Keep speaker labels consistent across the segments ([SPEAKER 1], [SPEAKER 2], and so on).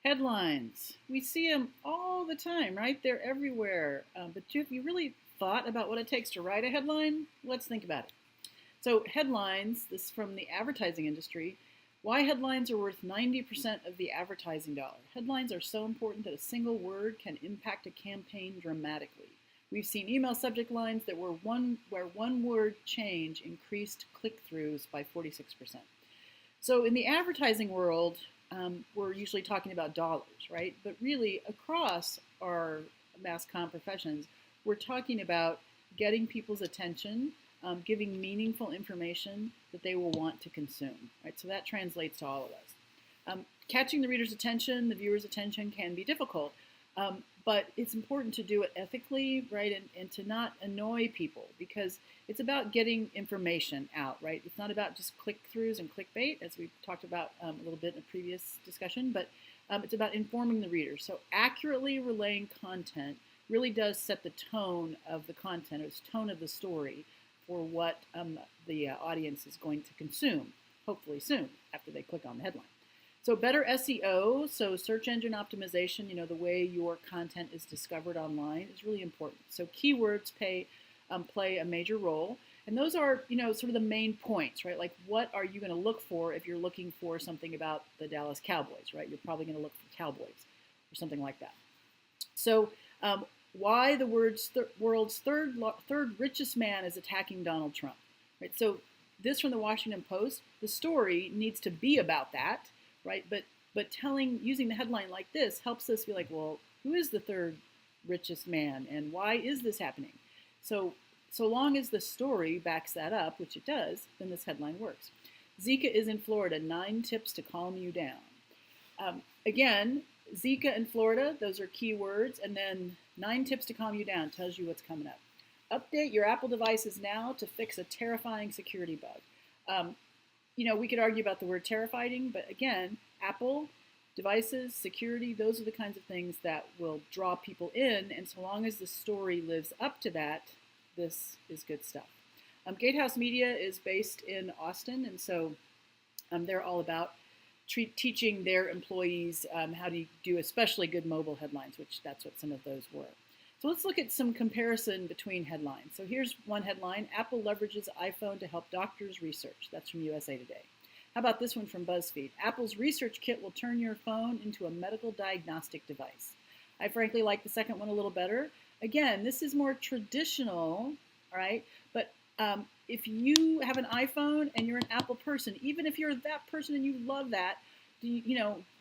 [SPEAKER 1] Headlines. We see them all the time, right? They're everywhere. But have you really thought about what it takes to write a headline? Let's think about it. So, headlines, this is from the advertising industry. Why headlines are worth 90% of the advertising dollar. Headlines are so important that a single word can impact a campaign dramatically. We've seen email subject lines that were where one word change increased click-throughs by 46%. So in the advertising world, we're usually talking about dollars, right? But really, across our mass comm professions, we're talking about getting people's attention, giving meaningful information that they will want to consume, right? So that translates to all of us. Catching the reader's attention, the viewer's attention can be difficult, but it's important to do it ethically, right? And to not annoy people, because it's about getting information out, right? It's not about just click-throughs and clickbait, as we talked about a little bit in a previous discussion, but it's about informing the reader. So accurately relaying content really does set the tone of the content, or the tone of the story for what the audience is going to consume, hopefully soon, after they click on the headline. So better SEO, so search engine optimization, the way your content is discovered online is really important. So keywords play a major role. And those are, sort of the main points, right? Like, what are you going to look for if you're looking for something about the Dallas Cowboys, right? You're probably going to look for Cowboys or something like that. So why the world's third richest man is attacking Donald Trump, right? So this from the Washington Post, the story needs to be about that, right? But using the headline like this helps us be like, well, who is the third richest man, and why is this happening? So long as the story backs that up, which it does, then this headline works. Zika is in Florida, 9 tips to calm you down. Again, Zika in Florida, those are key words, and then 9 tips to calm you down tells you what's coming up. Update your Apple devices now to fix a terrifying security bug. We could argue about the word terrifying, but again, Apple devices, security, those are the kinds of things that will draw people in, and so long as the story lives up to that, this is good stuff. Gatehouse Media is based in Austin, and so they're all about teaching their employees how to do especially good mobile headlines, which that's what some of those were. So let's look at some comparison between headlines. So here's one headline: Apple leverages iPhone to help doctors research. That's from USA Today. How about this one from BuzzFeed? Apple's research kit will turn your phone into a medical diagnostic device. I frankly like the second one a little better. Again, this is more traditional, all right? But if you have an iPhone and you're an Apple person, even if you're that person and you love that,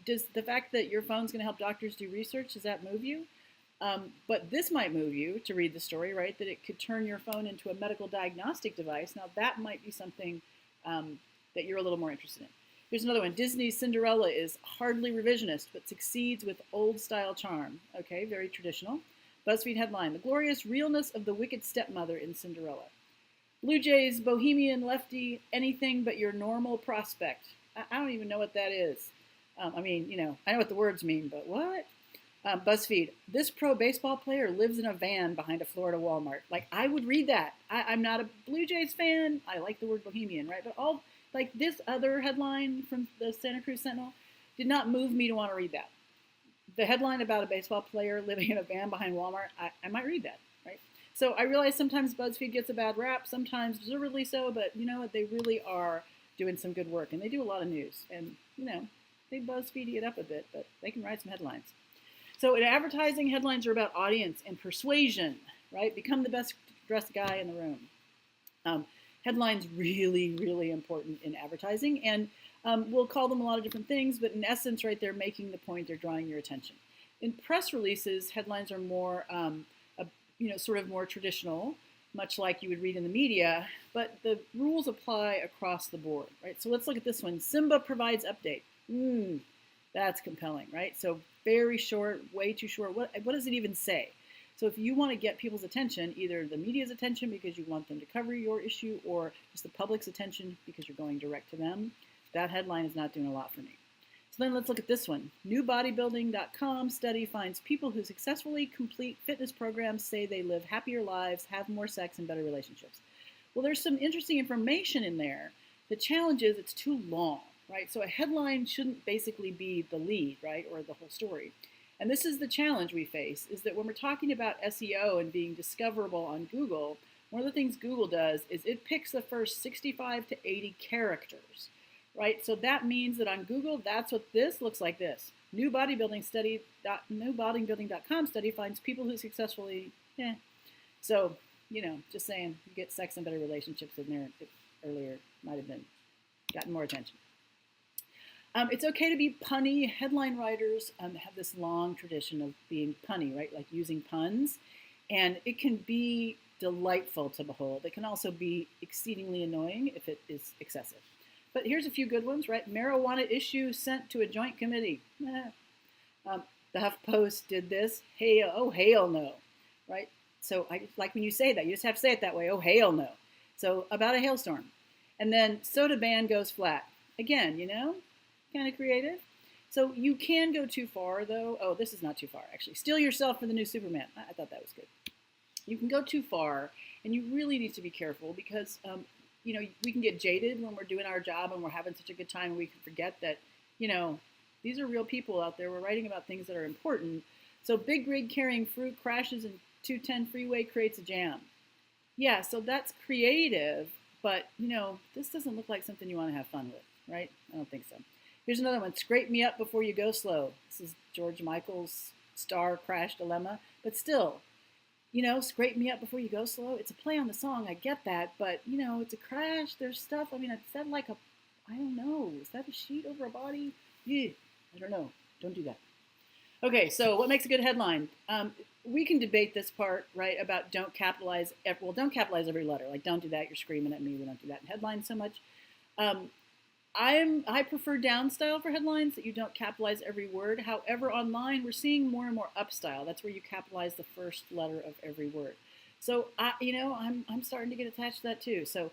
[SPEAKER 1] does the fact that your phone's going to help doctors do research, does that move you? But this might move you to read the story, right? That it could turn your phone into a medical diagnostic device. Now that might be something that you're a little more interested in. Here's another one. Disney's Cinderella is hardly revisionist, but succeeds with old-style charm. Okay, very traditional. BuzzFeed headline: The glorious realness of the wicked stepmother in Cinderella. Blue Jays bohemian lefty, anything but your normal prospect. I don't even know what that is. I know what the words mean, but what? BuzzFeed: This pro baseball player lives in a van behind a Florida Walmart. Like, I would read that. I'm not a Blue Jays fan. I like the word bohemian, right? But this other headline from the Santa Cruz Sentinel did not move me to want to read that. The headline about a baseball player living in a van behind Walmart, I might read that, right? So I realize sometimes BuzzFeed gets a bad rap, sometimes deservedly so, but you know what? They really are doing some good work, and they do a lot of news. And, they BuzzFeed it up a bit, but they can write some headlines. So in advertising, headlines are about audience and persuasion, right? Become the best dressed guy in the room. Headlines really, really important in advertising, and we'll call them a lot of different things, but in essence, right, they're making the point, they're drawing your attention. In press releases, headlines are more, sort of more traditional, much like you would read in the media, but the rules apply across the board, right? So let's look at this one. Simba provides update. That's compelling, right? So very short, way too short. What does it even say? So if you want to get people's attention, either the media's attention because you want them to cover your issue, or just the public's attention because you're going direct to them, that headline is not doing a lot for me. So then let's look at this one. NewBodybuilding.com study finds people who successfully complete fitness programs say they live happier lives, have more sex, and better relationships. Well, there's some interesting information in there. The challenge is it's too long. right? So a headline shouldn't basically be the lead, right, or the whole story. And this is the challenge we face, is that when we're talking about SEO and being discoverable on Google, one of the things Google does is it picks the first 65 to 80 characters, right? So that means that on Google, that's what this looks like this. New bodybuilding.com study finds people who successfully, So, just saying, you get sex and better relationships in there earlier, might have been gotten more attention. It's okay to be punny. Headline writers have this long tradition of being punny, right? Like using puns. And it can be delightful to behold. It can also be exceedingly annoying if it is excessive. But here's a few good ones, right? Marijuana issue sent to a joint committee. The HuffPost did this. Hey, oh, hell no, right? So I like when you say that, you just have to say it that way. Oh, hell no. So about a hailstorm. And then soda ban goes flat. Again, kind of creative. So you can go too far, though. Oh, this is not too far, actually. Steal yourself for the new Superman. I thought that was good. You can go too far, and you really need to be careful because, we can get jaded when we're doing our job and we're having such a good time and we can forget that, these are real people out there. We're writing about things that are important. So big rig carrying fruit crashes in 210 freeway, creates a jam. Yeah, so that's creative, but, this doesn't look like something you want to have fun with, right? I don't think so. Here's another one. Scrape me up before you go slow. This is George Michael's star crash dilemma. But still, scrape me up before you go slow. It's a play on the song. I get that. But, it's a crash. There's stuff. I mean, is that like I don't know. Is that a sheet over a body? Yeah, I don't know. Don't do that. Okay, so what makes a good headline? We can debate this part, right, about don't capitalize every letter. Like, don't do that. You're screaming at me. We don't do that in headlines so much. I prefer down style for headlines, that you don't capitalize every word. However, online, we're seeing more and more up style. That's where you capitalize the first letter of every word. So, I'm starting to get attached to that too. So,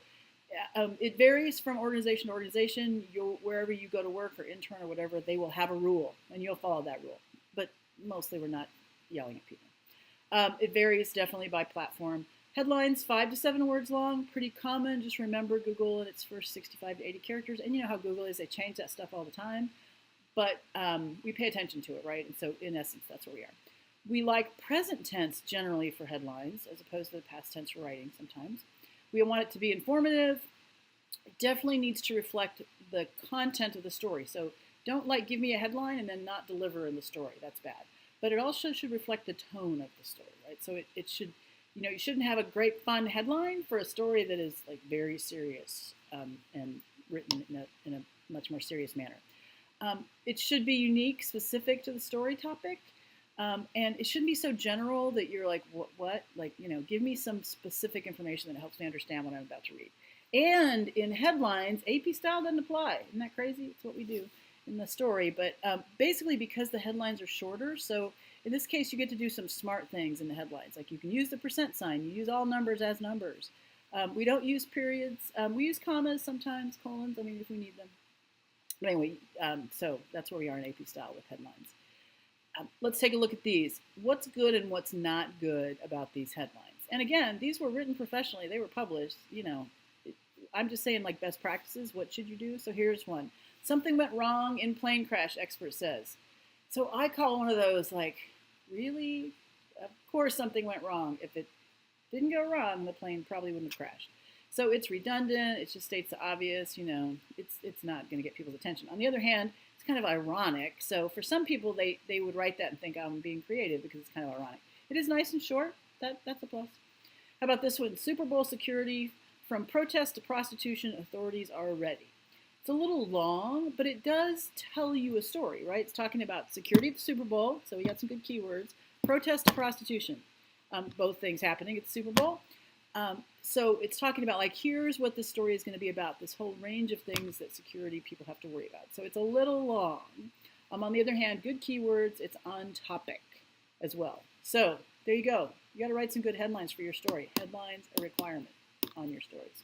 [SPEAKER 1] it varies from organization to organization. Wherever you go to work or intern or whatever, they will have a rule, and you'll follow that rule. But mostly, we're not yelling at people. It varies definitely by platform. Headlines, 5 to 7 words long, pretty common. Just remember Google and its first 65 to 80 characters. And you know how Google is, they change that stuff all the time. But we pay attention to it, right? And so in essence, that's where we are. We like present tense generally for headlines, as opposed to the past tense for writing sometimes. We want it to be informative. It definitely needs to reflect the content of the story. So don't give me a headline and then not deliver in the story. That's bad. But it also should reflect the tone of the story, right? So it should... you shouldn't have a great fun headline for a story that is very serious and written in a much more serious manner. It should be unique, specific to the story topic, and it shouldn't be so general that you're like, what? Give me some specific information that helps me understand what I'm about to read. And in headlines, AP style doesn't apply. Isn't that crazy? It's what we do in the story. But basically, because the headlines are shorter, so in this case, you get to do some smart things in the headlines. Like you can use the % sign. You use all numbers as numbers. We don't use periods. We use commas sometimes, colons, if we need them. But anyway, so that's where we are in AP style with headlines. Let's take a look at these. What's good and what's not good about these headlines? And again, these were written professionally. They were published. I'm just saying best practices. What should you do? So here's one. Something went wrong in plane crash, expert says. So I call one of those really? Of course something went wrong. If it didn't go wrong, the plane probably wouldn't have crashed. So it's redundant. It just states the obvious. It's not going to get people's attention. On the other hand, it's kind of ironic. So for some people, they would write that and think I'm being creative because it's kind of ironic. It is nice and short. That's a plus. How about this one? Super Bowl security, from protest to prostitution, authorities are ready. It's a little long, but it does tell you a story, right? It's talking about security at the Super Bowl, so we got some good keywords. Protest to prostitution, both things happening at the Super Bowl. So it's talking about here's what the story is going to be about, this whole range of things that security people have to worry about. So it's a little long. On the other hand, good keywords, it's on topic as well. So there you go. You got to write some good headlines for your story. Headlines, a requirement on your stories.